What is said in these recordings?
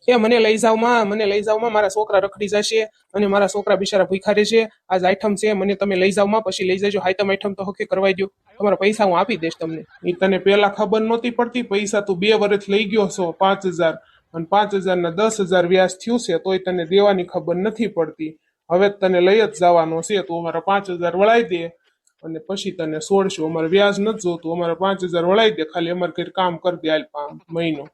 એ મને લઈ જાવ માં, મને લઈ જાવ માં, મારા છોકરા રખડી જશે અને મારા છોકરા બિચારા ભૂખા રહેશે. આજ આઈટમ છે, મને તમે લઈ જાવ માં, પછી લઈ જજો. હાઈટમ આઈટમ તો હકે કરવાઈ દો, તમારા પૈસા હું આપી દઈશ તમને. એ તને પેલા ખબર નહોતી પડતી? પૈસા તું 2 વર્ષ લઈ ગયો છો 5,000, અને 5,000 ના 10,000 વ્યાજ થયું છે, તોય તને દેવાની ખબર નથી પડતી. હવે તને લઈ જ જવાનો છે, તું અમારા 5,000 વળાઈ દે અને પછી તને છોડશું. અમારે વ્યાજ નથી જોતું, અમારે 5,000 વળાઈ દે, ખાલી અમારે કઈ કામ કરી દે હાલ મહિનો.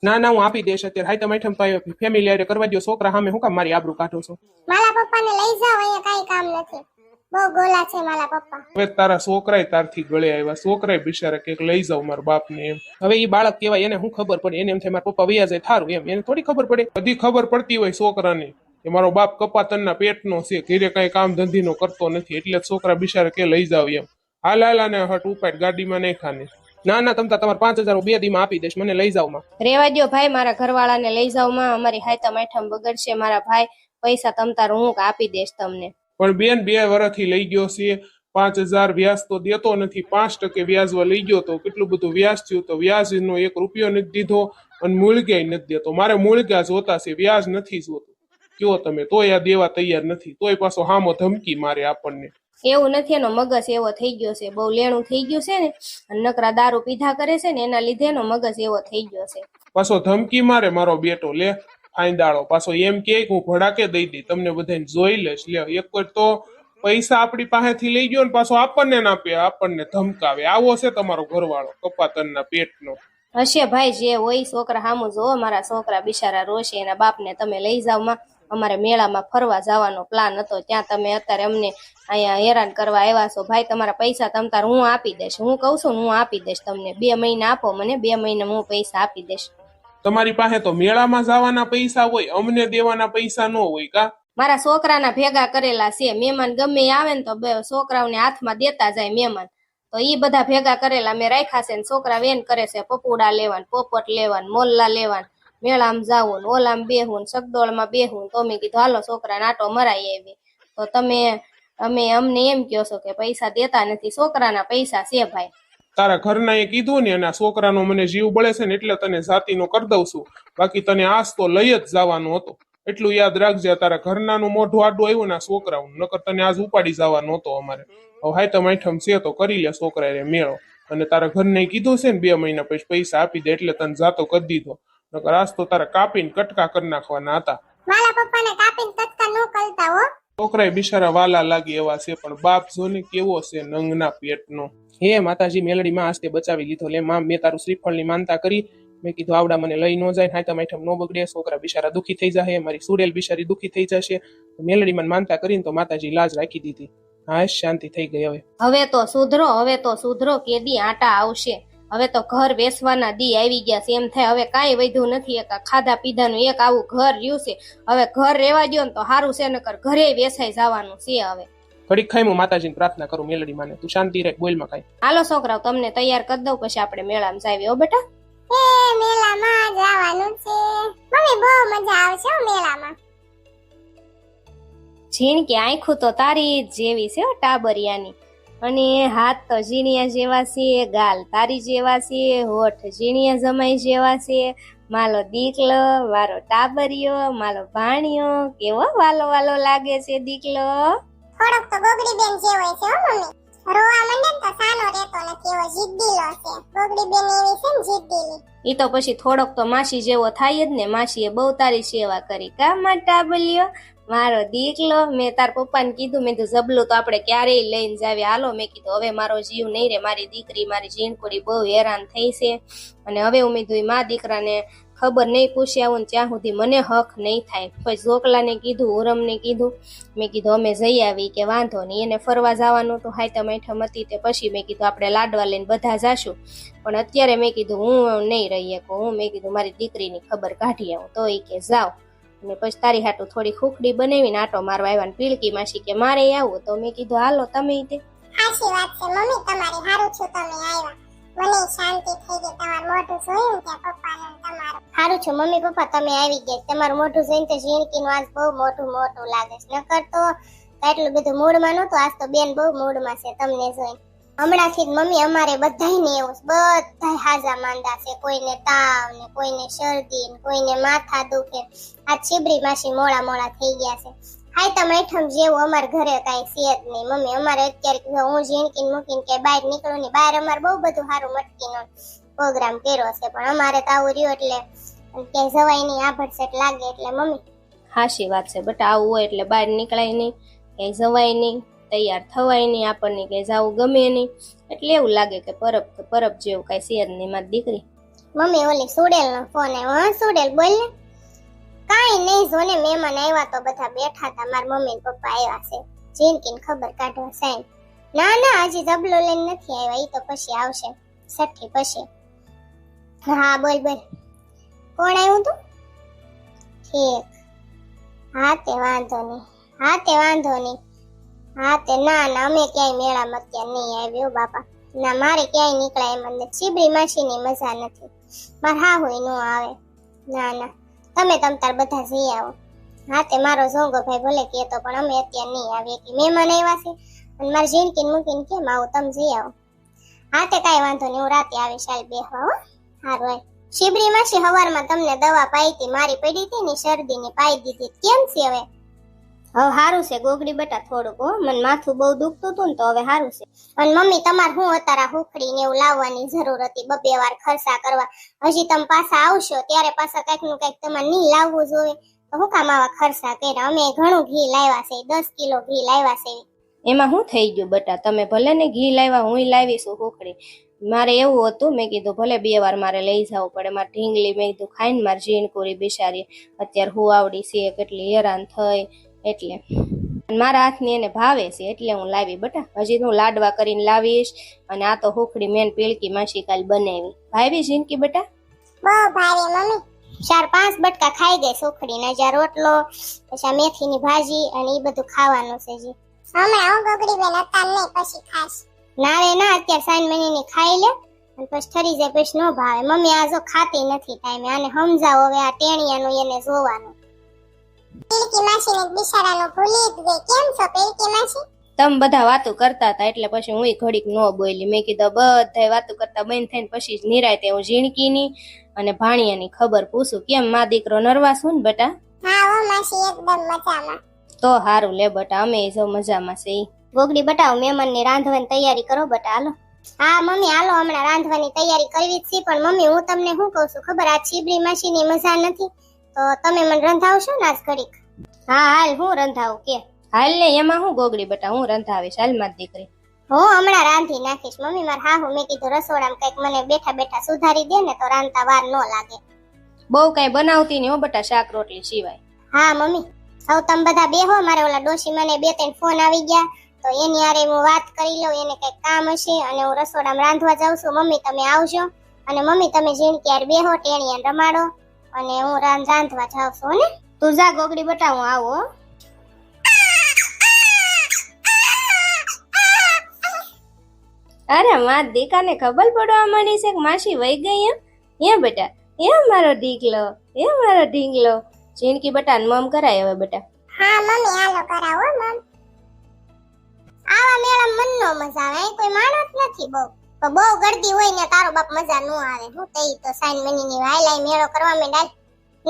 ના ના, હું આપી દઈશ. અત્યારે હાઈટમ આઈટમ તો ફેમિલી આરે કરવા દો. છોકરા સામે હું કામ મારી આબરૂ કાઢો છો? મારા પપ્પાને લઈ જાવ, અહીંયા કઈ કામ નથી, બહુ ગોલા છે મારા પપ્પા. હવે તારા છોકરાય તારથી ગળે આવ્યા, છોકરાય બિચારા કે લઈ જાવ મારા બાપને એમ. હવે એ બાળક કહેવાય, એને શું ખબર પડે? એને એમ થાય મારા પપ્પા વૈયા જાય થારું એમ, એને થોડી ખબર પડે. બધી ખબર પડતી હોય છોકરાને કે મારો બાપ કપાતનના પેટનો છે, ઘરે કઈ કામ ધંધીનો કરતો નથી, એટલે છોકરા બિચારા કે લઈ જાવ એમ. હાલ હાલાને હટ ઉપાડ, ગાડીમાં નહીં ખાને. ના ના, તમતા તમારા 5,000 2 દીમાં આપી દઈશ, મને લઈ જાવ માં. રેવા દો ભાઈ, મારા ઘરવાળાને લઈ જાવ માં, અમારી હાઈતમ આઈટમ બગડશે. મારા ભાઈ પૈસા તમતાર હું આપી દઈશ તમને. પણ બેન 2 વર્ષથી લઈ ગયો છે, 5,000 વ્યાજ તો દેતો નથી, 5% વ્યાજવા લઈ ગયો તો કેટલું બધું વ્યાજ થયું, તો વ્યાજનો 1 રૂપિયો નથી દીધો અને મૂળગ્યા નથી દેતો. મારે મૂળગ્યા જોતા છે, વ્યાજ નથી જોતું. કયો તમે, તોય આ દેવા તૈયાર નથી, તોય પાછો હામો ધમકી મારે આપણને. એવું નથી, એનો મગજ એવો થઈ ગયો છે, બહુ લેણું થઈ ગયું છે ને, નકરા દારૂ પીધા કરે છે ને, એના લીધે એનો મગજ એવો થઈ ગયો છે. પાછો ધમકી મારે મારો બેટો, લે ફાંદાળો. પાછો એમ કે હું ભડાકે દઈ દઈ, તમને બધાને જોઈ લઈશ. લે એક વાર તો પૈસા આપણી પાસેથી લઈ ગયો ને પાછો આપણને ના આપે, આપણને ધમકાવે. આવો છે તમારો ઘરવાળો કપાતનના પેટનો. હશે ભાઈ, જે હોય છોકરા સામું જોવો. મારા છોકરા બિચારા રોશે, એના બાપને તમે લઈ જાવ માં. અમારે મેળામાં ફરવા જવાનો પ્લાન હતો, ત્યાં તમે અત્યારે અમને અહીંયા હેરાન કરવા આવ્યા છો. ભાઈ તમારા પૈસા તમતાર હું આપી દઈશ, હું કહું છું હું આપી દઈશ તમને. 2 મહિના આપો મને, 2 મહિના હું પૈસા આપી દઈશ. તમારી પાસે તો મેળામાં જવાના પૈસા હોય, અમને દેવાના પૈસા ન હોય કા? મારા છોકરાના ભેગા કરેલા છે, મહેમાન ગમે આવે ને તો છોકરાઓને હાથમાં દેતા જાય મહેમાન, તો ઈ બધા ભેગા કરેલા મેં રાખ્યા છે. ને છોકરા વેન કરે છે, પપુડા લેવાન, પોપટ લેવાન, મોલ્લા લેવાન, મેળામાં જાવું ને ઓલામાં બેહું, સગદોળમાં બેહું. તો મેં કીધું હાલો છોકરા નાટો મરાઈ આવી. તો તમે અમને એમ કહો છો કે પૈસા દેતા નથી, છોકરાના પૈસા છે ભાઈ. તારા ઘરના એ કીધું ને, અને છોકરાનો મને જીવ બળે છે ને એટલે તને જાતિનો કરી દઉં છું, બાકી તને આજ તો લઈ જ જવાનો હતો. એટલું યાદ રાખજે, તારા ઘરનાનું મોઢું આડું આવ્યું ને છોકરાનું, નકર તને આજ ઉપાડી જવાનો હતો અમારે. હવે હાઈટમ આઈટમ છે તો કરી લે છોકરા રે મેળો. અને તારા ઘરને કીધું છે ને 2 મહિના પછી પૈસા આપી દે, એટલે તને જાતો કરી દીધો. નકર આજ તો તારા કાપીને કટકા કરી નાખવાના હતા. મારા પપ્પાને કાપીને કટકા ન કરતા હો. છોકરા બિચારા વાલા લાગે એવા છે, પણ બાપ જો ને કેવો છે નંગના પેટનો. હે માતાજી, મેલડીમાં આસ્તે બચાવી લીધો. લે માં, મેં તારું શ્રીફળની માનતા કરી. મેં કીધું આવડા મને લઈ ન જાય, હાઈટમ આઈટમ ન બગડે, છોકરા બિચારા દુઃખી થઈ જાય, મારી સુડેલ બિચારી દુઃખી થઈ જશે. મેલડીમાં માનતા કરીને તો માતાજી લાજ રાખી દીધી. હા, શાંતિ થઈ ગઈ. હવે તો સુધરો, હવે તો સુધરો, કેદી આટા આવશે. હવે તો ઘર વેસવાના દી આવી ગયા છે, એમ થાય હવે કાંઈ વધ્યું નથી. એક ખાધા પીધાનું એક આવું ઘર રહ્યું છે, હવે ઘર રેવા દો ને તો સારું છે, નકર ઘરે વેસાઈ જવાનું છે. હવે ઘડીક ખાઈ હું માતાજીને પ્રાર્થના કરું, મેલડી માને તું શાંતિ રહે, બોલમાં ખાઈ. હાલો છોકરાઓ, તમને તૈયાર કરી દઉં, પછી આપણે મેળામાં જાવી. હો બેટા, મેળામાં જવાનું છે મમ્મી, બહુ મજા આવશે મેળામાં. ઝીણકી આંખું તો તારી જેવી છે ટાબરિયાની, અને હાથ તો ઝીણિયા જેવા છે, ગાલ તારી જેવા છે, હોઠ ઝીણિયા જમાઈ જેવા છે. માલો દીકલો, મારો ટાબરિયો, માલો ભાણિયો, કેવો વાલો વાલો લાગે છે દીકલો. થોડોક તો ગોગડી બેન જેવો છે હો મમ્મી, રોવા મંડે તો સાનો રહેતો નથી, એવો જીદ્દીલો છે. ગોગડી બેન એવી છે ને જીદ્દીલી. ઈ તો પછી થોડોક તો માસી જેવો થાય જ ને. માસીએ બહુ તારી સેવા કરી કા માર ટાબલિયો, મારો દીકલો. મેં તાર પપ્પાને કીધું, મેં તો જબલું તો આપણે ક્યારેય લઈને જાવી, હાલો. મેં કીધું હવે મારો જીવ નહીં રે, મારી દીકરી મારી ઝીણકુડી બહુ હેરાન થઈ છે, અને હવે ઉમેદું મા દીકરાને ખબર નહીં પૂછી આવું ને ત્યાં સુધી મને હક નહીં થાય. પછી ઝોકલાને કીધું, ઉરમને કીધું, મેં કીધું અમે જઈ આવી, કે વાંધો નહીં. એને ફરવા જવાનું તો હાઈટમ આઈટમ હતી તે પછી મેં કીધું આપણે લાડવા લઈને બધા જાશું, પણ અત્યારે મેં કીધું હું નહીં રહી શકું. મેં કીધું મારી દીકરીની ખબર કાઢી આવું. તો એ કે જાવ, અને પછી તારી હાટું થોડી ખુખડી બનાવીને આટો મારવા આવ્યા. ને પીળકી માસી કે મારે આવું, તો મેં કીધું હાલો તમે તે. સાચી વાત છે મમ્મી તમારી, હારું છું તમે આવ્યા, મને શાંતિ થઈ ગઈ. તમારું મોઢું જોયું કે પપ્પાનું તમારું. હારું છું મમ્મી પપ્પા તમે આવી ગયા, તમારું મોઢું જોઈને તો ઝીણકીનું આજ બહુ મોટું મોટું લાગે છે, નકર તો એટલું બધું મૂડમાં નહોતું, આજ તો બેન બહુ મૂડમાં છે તમને જોઈને. હમણાંથી જ મમ્મી અમારે બધાયને એવું છે. બધાય હાજા માંદા છે. કોઈને તાવ ને કોઈને શરદી ને કોઈને માથા દુખે. આ છીબરી માસી મોળા મોળા થઈ ગયા છે. હાય તમે એઠમ જેવું અમાર ઘરે કાંઈ છે જ નહીં મમ્મી. અમારે અત્યારે હું ઝીણકીને મૂકીને કે બહાર નીકળું નહીં. બહાર અમારે બહુ બધું સારું મટકીનો પ્રોગ્રામ કર્યો છે પણ અમારે તો આવું રહ્યું એટલે ક્યાંય જવાય નહીં. આભડસેટ લાગે એટલે મમ્મી. હાશી વાત છે બટા, આવું હોય એટલે બહાર નીકળાય નહીં, ક્યાંય જવાય નહીં, તૈયાર થવાય નહીં, આપણને ક્યાંય જવું ગમે નહીં. એટલે એવું લાગે કે પરબ જેવું કાંઈ છે જ નહીં મારી દીકરી. મમ્મી ઓલી સુડેલ નો ફોન આવ્યો. હા સુડેલ બોલ ને. કાંઈ નહીં જો ને મહેમાન આવ્યા તો બધા બેઠા હતા. મારા મમ્મી ને પપ્પા આવ્યા છે જીનકીને ખબર કાઢવા સાઈન. ના હજી જબલો લઈને નથી આવ્યા. ઈ તો પછી આવશે છઠ્ઠી પછી. હા બોલ કોણ આવ્યું તું? ઠીક હા તે વાંધો નહીં. હા તે ના અમે ક્યાંય મેળામાં અત્યારે નહીં આવ્યો બાપા. ના મારે ક્યાંય નીકળાય એમ નથી. છીબરી માસીની મજા નથી. મારે હા હોય નો આવે. ના તમે તાર બધા જઈ આવો. હા તે મારો ઝોંગો ભાઈ ભલે કહેતો પણ અમે અત્યારે નહીં આવીએ કે મહેમાન આવ્યા છે અને મારે ઝીણકીને મૂકીને કેમ આવું, તમે જઈ આવો. હા તે કાંઈ વાંધો નહીં, હું રાતે આવીશ. હાલ બેહવા હો. હારું હાલ. શિબરી માસી હવારમાં તમને દવા પાઈ હતી, મારી પડી હતી ને શરદીની પાઈ દીધી. કેમ છે હવે? હવે સારું છે ગોગડી બેટા થોડુંક. હો મને માથું બહુ દુખતું હતું ને તો હવે સારું છે. અને મમ્મી તમારે હું અત્યારે હુખડી ને એવું લાવવાની જરૂર હતી. 2 વાર ખર્ચા કરવા. હજી તમે પાછા આવશો ત્યારે પાછા કંઈક નું કંઈક તમારે નહીં લાવવું જોઈએ તો હું કામ આવા ખર્ચા કર્યા? અમે ઘણું ઘી લાવ્યા છે, 10 કિલો ઘી લાવ્યા છે. એમાં શું થઈ ગયું બેટા? તમે ભલે ને ઘી લાવ્યા, હું લાવીશું હુકડી. મારે એવું હતું, મેં કીધું ભલે 2 વાર મારે લઈ જવું પડે. મારે ઢીંગલી મેં કીધું ખાઈને મારી ઝીણકુરી બિચારી અત્યારે હું આવડી છે, કેટલી હેરાન થઈ. એટલે મારા હાથની એને ભાવે છે એટલે હું લાવી બેટા. હજી હું લાડવા કરીને લાવીશ. અને આ તો હુકડી મેન પીળકી માસી કાલ બનાવી. ભાવી ઝીણકી બેટા? બહુ ભાવે મમ્મી. 4-5 બટકા ખાઈ ગઈ સુખડી ને. જ્યાં રોટલો પછી મેથીની ભાજી અને એ બધું ખાવાનું છે. જી હમણાં હું ગગડી બેન અત્યારે નહીં પછી ખાશ. ના અત્યારે સાઈન મહિની ખાઈ લે અને પછી ઠરી જાય પછી નો ભાવે. મમ્મી આ જો ખાતી નથી ટાઈમે. આને સમજાવો હવે આ ટેણિયાનું એને જોવાનું. પીળકી માસીને બિચારાનો ભૂલી જ ગઈ. કેમ છો પીળકી માસી? તમે બધા વાતો કરતા હતા એટલે પછી હું ઘડીક ન બોલી. મેં કીધું બધા વાતો કરતા બંધ થઈને પછી નિરાયતે હું ઝીણકીની અને ભાણિયાની ખબર પૂછું. કેમ મા દીકરો નર્વાસ હું ને બેટા? હા હો માસી એકદમ મજામાં. તો હારું લે બેટા, અમે જો મજામાં છે. ગોગડી બટાવ મહેમાનની રાંધવાની તૈયારી કરો બેટા. હાલો. હા મમ્મી હાલો હમણાં રાંધવાની તૈયારી કરવી જ છે. પણ મમ્મી હું તમને શું કહું છું ખબર? આ છીબરી માસીની મજા નથી તો તમે મને રંધાવશો ને આજ ઘડીક? હા હાલ હું રંધાવું કે? હાલ ને એમાં હું ગોગડી બેટા, હું રંધાવીશ. હાલ મારી દીકરી. હું હમણાં રાંધી નાખીશ મમ્મી. મારે હા મેં કીધું રસોડામાં કઈક મને બેઠા સુધારી દે ને તો રાંધતા વાર ન લાગે. બહુ કઈ બનાવતી નહીં હો બેટા, શાક રોટલી સિવાય. હા મમ્મી હવે તમે બધા બેહો. મારે ઓલા ડોશી મને 2-3 ફોન આવી ગયા તો એની હારે હું વાત કરી લઉં. એને કઈક કામ હશે અને હું રસોડામાં રાંધવા જાઉં છું. મમ્મી તમે આવજો અને મમ્મી તમે ઝીણકી હારે બેહો, ટેણિયાને રમાડો અને હું રાંધવા જાઉં છું ને. તું જા ગોગડી બેટા, હું આવું. અરે માર દીકાને ખબર પડવા માંડી છે કે માસી વહી ગઈ એમ બેટા. એમ મારો ઢીંગલો. ઝીણકી બેટા ને મમ કરાય હવે બેટા. હા મમ્મી હાલો કરાવો મમ. આવા મેળા મનનો મજા આવે. કોઈ માણસ નથી બહુ. તો બહુ ગળદી હોય ને તારો બાપ મજા ન આવે. હું તે તો સાઈન મનીની વાયલાઈ મેળો કરવા માંડ્યા.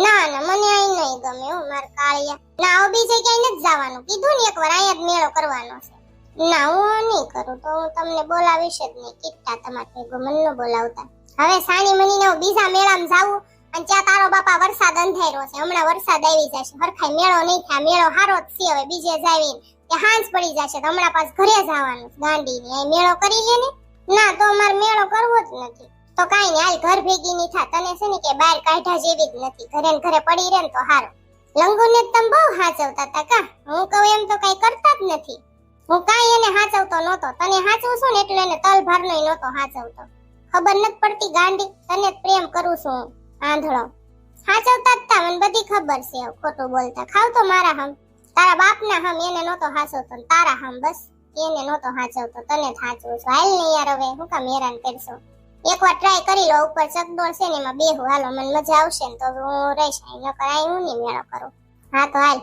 ના મને આઈ નહીં ગમે. હું માર કાળિયા ના આવ બીજે ક્યાંય નથી જવાનું. કીધું ને એકવાર અહીંયા જ મેળો કરવાનો છે. ના હું નહીં કરું તો હું તમને બોલાવીશ જ નહીં. કીટા તમારે ભેગો મન ન બોલાવતા. હવે સાની મનીને હું બીજા મેળામાં જાવું અને ત્યાં તારો બાપા વરસાદ અંધાર્યો છે. હમણાં વરસાદ આવી જશે. હરખાઈ મેળો નહીં થાય. મેળો હારો જ છે. હવે બીજે જાવીને કે હાંજ પડી જશે તો હમણાં પાછ ઘરે જવાનું ગાંડીની. અહીં મેળો કરી લે ને. ના તો અમારે મેળો કરવો જ નથી. તો કાઈ નહીં હાલ ઘર ભેગી નહીં થા. તને છે ને કે બહાર કાઢ્યા જેવી જ નથી. ઘરે ને ઘરે પડી રહે ને તો હારો. લંગુને તમે બહુ હાચવતા હતા કા? હું કહું એમ તો કઈ કરતા જ નથી. હું કાંઈ એને હાચવતો નહોતો. તને હાચવું છું ને એટલે એને તલભારનો નહોતો હાચવતો. ખબર નથી પડતી ગાંડી? તને જ પ્રેમ કરું છું હું આંધળો. હાચવતા જ તા મને બધી ખબર છે. ખોટું બોલતા ખાવ તો મારા હમ. તારા બાપના હમ એને નહોતો હાચવતો. તારા હમ બસ એને નહોતો હાચવતો. તને જ હાચવું છું. હાલ ને યાર હવે હું કામ હેરાન કરશો? એકવાર ટ્રાય કરી લો. ઉપર ચકડોળ છે ને એમાં બેહું. હાલો મને મજા આવશે ને તો હું રહીશ. નકર અહીં હું નહીં મેળો કરું. હા તો હાલ.